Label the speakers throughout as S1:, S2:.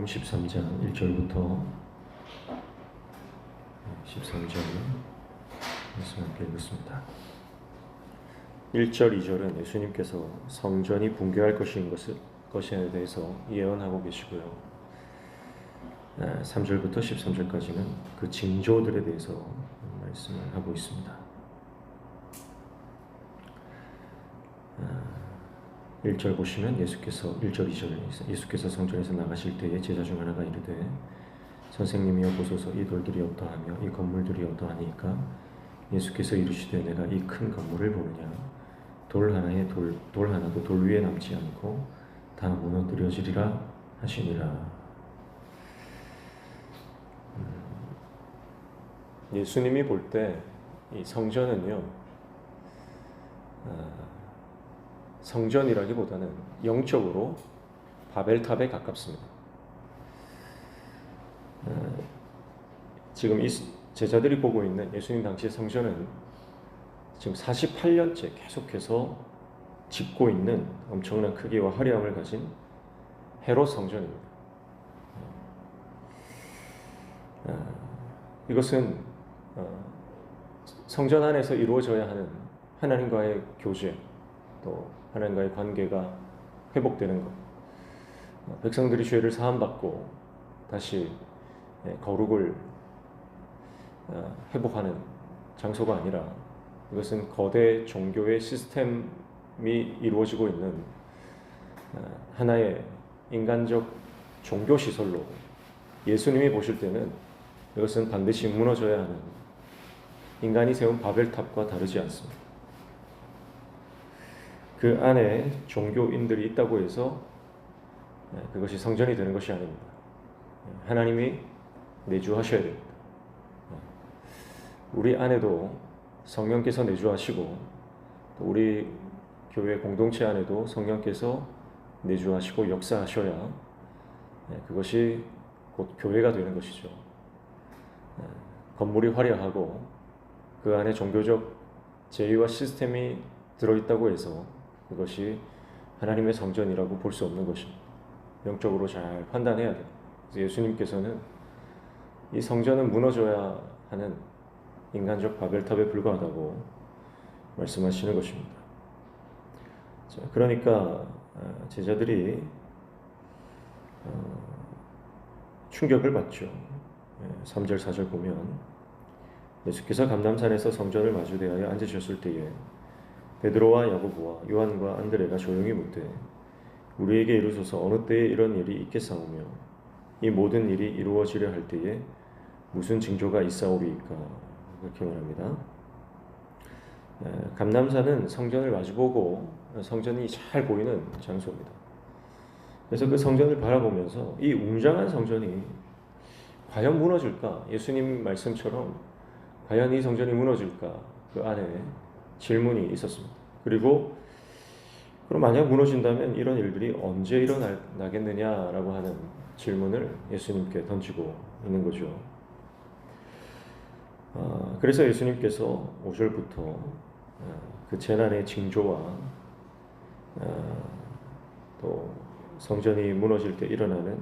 S1: 마태복음 13장 1절부터 13절 말씀 함께 읽겠습니다. 1절, 2절은 예수님께서 성전이 붕괴할 것에 대해서 예언하고 계시고요. 3절부터 13절까지는 그 징조들에 대해서 말씀을 하고 있습니다. 1절 보시면 1절, 2절 예수께서 성전에서 나가실 때에 제자 중 하나가 이르되 선생님이여 보소서 이 돌들이 어떠하며 이 건물들이 어떠하니까 예수께서 이르시되 내가 이 큰 건물을 보느냐 돌 하나도 돌 위에 남지 않고 다 무너뜨려지리라 하시니라. 예수님이 볼 때 이 성전은요, 성전이라기보다는 영적으로 바벨탑에 가깝습니다. 지금 이 제자들이 보고 있는 예수님 당시의 성전은 지금 48년째 계속해서 짓고 있는 엄청난 크기와 화려함을 가진 헤롯 성전입니다. 이것은 성전 안에서 이루어져야 하는 하나님과의 교제, 또 하나님과의 관계가 회복되는 것, 백성들이 죄를 사함받고 다시 거룩을 회복하는 장소가 아니라 이것은 거대 종교의 시스템이 이루어지고 있는 하나의 인간적 종교 시설로 예수님이 보실 때는 이것은 반드시 무너져야 하는 인간이 세운 바벨탑과 다르지 않습니다. 그 안에 종교인들이 있다고 해서 그것이 성전이 되는 것이 아닙니다. 하나님이 내주하셔야 됩니다. 우리 안에도 성령께서 내주하시고 또 우리 교회 공동체 안에도 성령께서 내주하시고 역사하셔야 그것이 곧 교회가 되는 것이죠. 건물이 화려하고 그 안에 종교적 제의와 시스템이 들어있다고 해서 그것이 하나님의 성전이라고 볼 수 없는 것입니다. 영적으로 잘 판단해야 돼요. 그래서 예수님께서는 이 성전은 무너져야 하는 인간적 바벨탑에 불과하다고 말씀하시는 것입니다. 자, 그러니까 제자들이 충격을 받죠. 3절, 4절 보면 예수께서 감람산에서 성전을 마주대하여 앉으셨을 때에 베드로와 야고보와 요한과 안드레가 조용히 묻되 우리에게 이루소서 어느 때에 이런 일이 있겠사오며 이 모든 일이 이루어지려 할 때에 무슨 징조가 있사오리이까 그렇게 말합니다. 감람산은 성전을 마주보고 성전이 잘 보이는 장소입니다. 그래서 그 성전을 바라보면서 이 웅장한 성전이 과연 무너질까? 예수님 말씀처럼 과연 이 성전이 무너질까? 그 안에 질문이 있었습니다. 그리고 그럼 만약 무너진다면 이런 일들이 언제 일어나겠느냐라고 하는 질문을 예수님께 던지고 있는 거죠. 그래서 예수님께서 5절부터 그 재난의 징조와 또 성전이 무너질 때 일어나는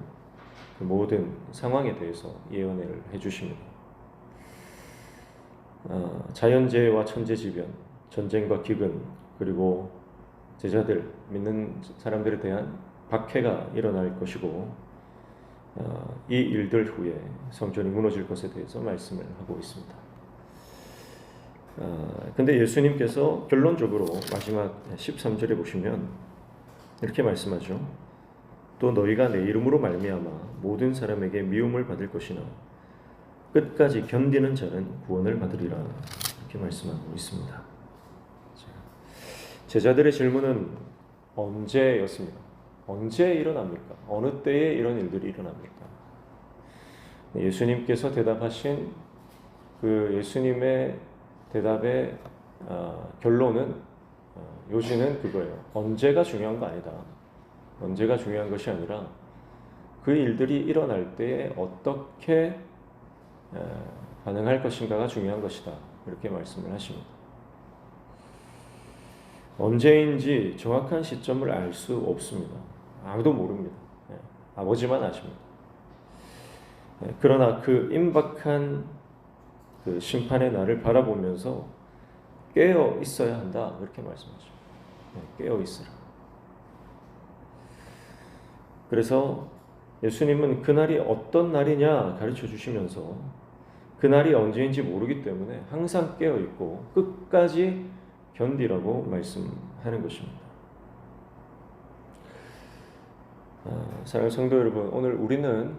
S1: 그 모든 상황에 대해서 예언을 해주십니다. 자연재해와 천재지변, 전쟁과 기근, 그리고 제자들, 믿는 사람들에 대한 박해가 일어날 것이고 이 일들 후에 성전이 무너질 것에 대해서 말씀을 하고 있습니다. 근데 예수님께서 결론적으로 마지막 13절에 보시면 이렇게 말씀하죠. 또 너희가 내 이름으로 말미암아 모든 사람에게 미움을 받을 것이나 끝까지 견디는 자는 구원을 받으리라 이렇게 말씀하고 있습니다. 제자들의 질문은 언제였습니까? 언제 일어납니까? 어느 때에 이런 일들이 일어납니까? 예수님께서 대답하신 그 예수님의 대답의 결론은 요지는 그거예요. 언제가 중요한 거 아니다. 언제가 중요한 것이 아니라 그 일들이 일어날 때에 어떻게 반응할 것인가가 중요한 것이다. 이렇게 말씀을 하십니다. 언제인지 정확한 시점을 알 수 없습니다. 아무도 모릅니다. 아버지만 아십니다. 그러나 그 임박한 그 심판의 날을 바라보면서 깨어 있어야 한다. 그렇게 말씀하죠. 깨어 있으라. 그래서 예수님은 그날이 어떤 날이냐 가르쳐 주시면서 그날이 언제인지 모르기 때문에 항상 깨어 있고 끝까지 견디라고 말씀하는 것입니다. 사랑하는 성도 여러분, 오늘 우리는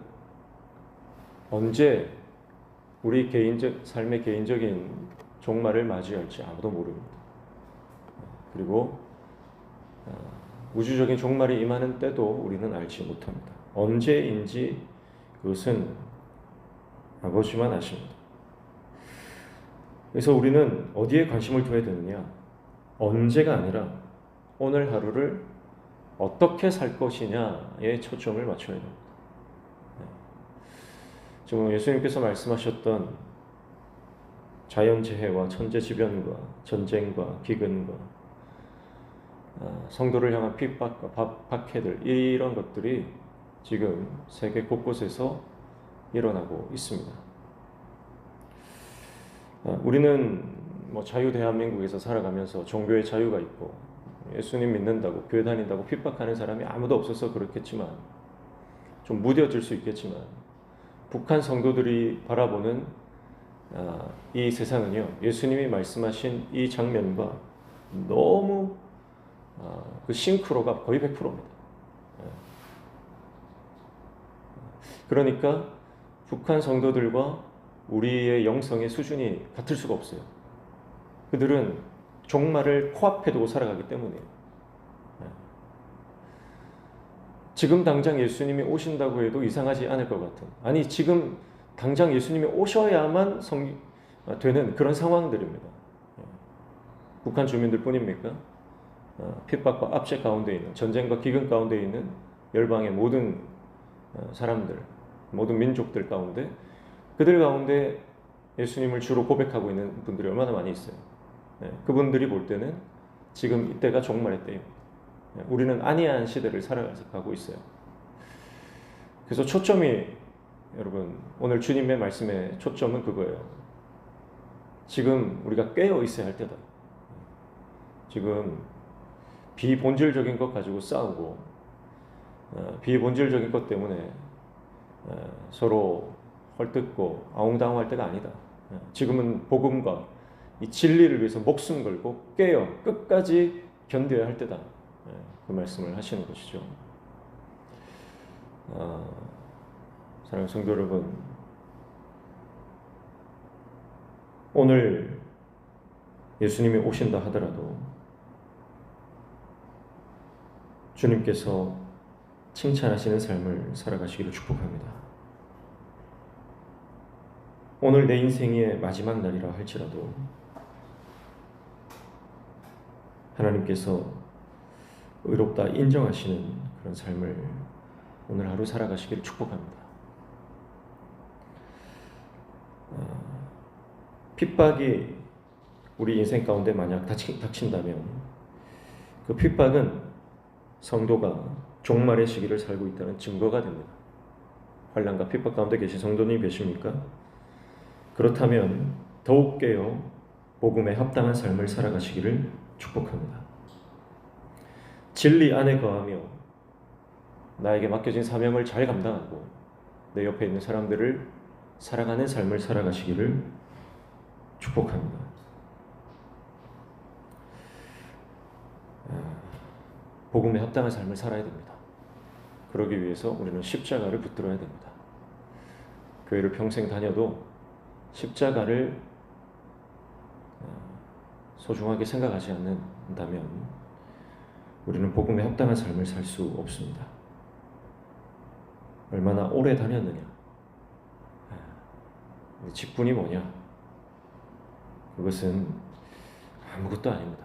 S1: 언제 우리 삶의 개인적인 종말을 맞이할지 아무도 모릅니다. 그리고 우주적인 종말이 임하는 때도 우리는 알지 못합니다. 언제인지 그것은 아버지만 아십니다. 그래서 우리는 어디에 관심을 둬야 되느냐? 언제가 아니라 오늘 하루를 어떻게 살 것이냐에 초점을 맞춰야 됩니다. 지금 예수님께서 말씀하셨던 자연재해와 천재지변과 전쟁과 기근과 성도를 향한 핍박과 박해들, 이런 것들이 지금 세계 곳곳에서 일어나고 있습니다. 우리는 자유 대한민국에서 살아가면서 종교의 자유가 있고 예수님 믿는다고 교회 다닌다고 핍박하는 사람이 아무도 없어서 그렇겠지만, 좀 무뎌질 수 있겠지만, 북한 성도들이 바라보는 이 세상은요, 예수님이 말씀하신 이 장면과 너무 그 싱크로가 거의 100%입니다. 그러니까 북한 성도들과 우리의 영성의 수준이 같을 수가 없어요. 그들은 종말을 코앞에 두고 살아가기 때문이에요. 지금 당장 예수님이 오신다고 해도 이상하지 않을 것 같은, 아니 지금 당장 예수님이 오셔야만 되는 그런 상황들입니다. 북한 주민들 뿐입니까? 핍박과 압제 가운데 있는, 전쟁과 기근 가운데 있는 열방의 모든 사람들, 모든 민족들 가운데, 그들 가운데 예수님을 주로 고백하고 있는 분들이 얼마나 많이 있어요. 그분들이 볼 때는 지금 이때가 종말의 때예요. 우리는 안이한 시대를 살아가고 있어요. 그래서 초점이, 여러분, 오늘 주님의 말씀의 초점은 그거예요. 지금 우리가 깨어 있어야 할 때다. 지금 비본질적인 것 가지고 싸우고 비본질적인 것 때문에 서로 헐뜯고 아웅다웅할 때가 아니다. 지금은 복음과 이 진리를 위해서 목숨 걸고 깨어 끝까지 견뎌야 할 때다. 그 말씀을 하시는 것이죠. 사랑하는 성도 여러분, 오늘 예수님이 오신다 하더라도 주님께서 칭찬하시는 삶을 살아가시기를 축복합니다. 오늘 내 인생의 마지막 날이라 할지라도 하나님께서 의롭다 인정하시는 그런 삶을 오늘 하루 살아가시기를 축복합니다. 핍박이 우리 인생 가운데 만약 닥친다면 그 핍박은 성도가 종말의 시기를 살고 있다는 증거가 됩니다. 환난과 핍박 가운데 계신 성도님 계십니까? 그렇다면 더욱 깨어 복음에 합당한 삶을 살아가시기를 축복합니다. 진리 안에 거하며 나에게 맡겨진 사명을 잘 감당하고 내 옆에 있는 사람들을 사랑하는 삶을 살아가시기를 축복합니다. 복음에 합당한 삶을 살아야 됩니다. 그러기 위해서 우리는 십자가를 붙들어야 됩니다. 교회를 평생 다녀도 십자가를 소중하게 생각하지 않는다면 우리는 복음에 합당한 삶을 살 수 없습니다. 얼마나 오래 다녔느냐, 직분이 뭐냐, 그것은 아무것도 아닙니다.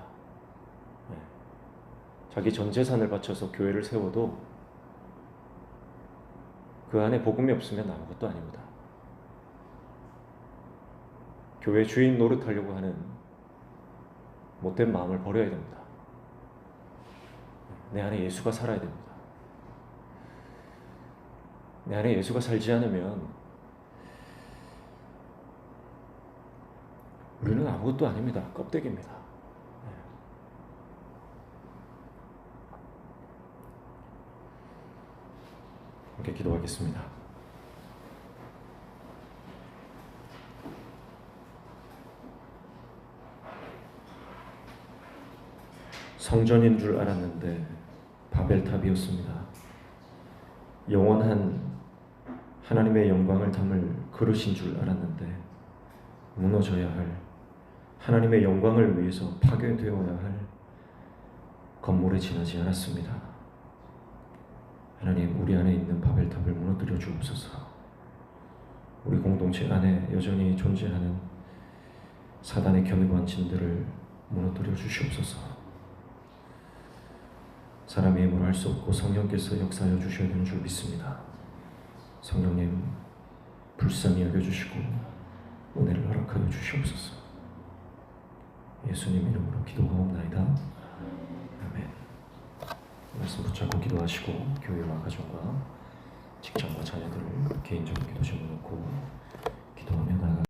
S1: 자기 전 재산을 바쳐서 교회를 세워도 그 안에 복음이 없으면 아무것도 아닙니다. 교회 주인 노릇하려고 하는 못된 마음을 버려야 됩니다. 내 안에 예수가 살아야 됩니다. 내 안에 예수가 살지 않으면 우리는 아무것도 아닙니다. 껍데기입니다. 함께 기도하겠습니다. 성전인 줄 알았는데 바벨탑이었습니다. 영원한 하나님의 영광을 담을 그릇인 줄 알았는데 무너져야 할, 하나님의 영광을 위해서 파괴되어야 할 건물에 지나지 않았습니다. 하나님, 우리 안에 있는 바벨탑을 무너뜨려 주옵소서. 우리 공동체 안에 여전히 존재하는 사단의 견고한진들을 무너뜨려 주시옵소서. 사람의 힘으로 할 수 없고 성령께서 역사하여 주셔야 되는 줄 믿습니다. 성령님, 불쌍히 여겨주시고 은혜를 허락하여 주시옵소서. 예수님 이름으로 기도하옵나이다. 아멘. 말씀 붙잡고 기도하시고 교회와 가정과 직장과 자녀들을 개인적인 기도 제목 놓고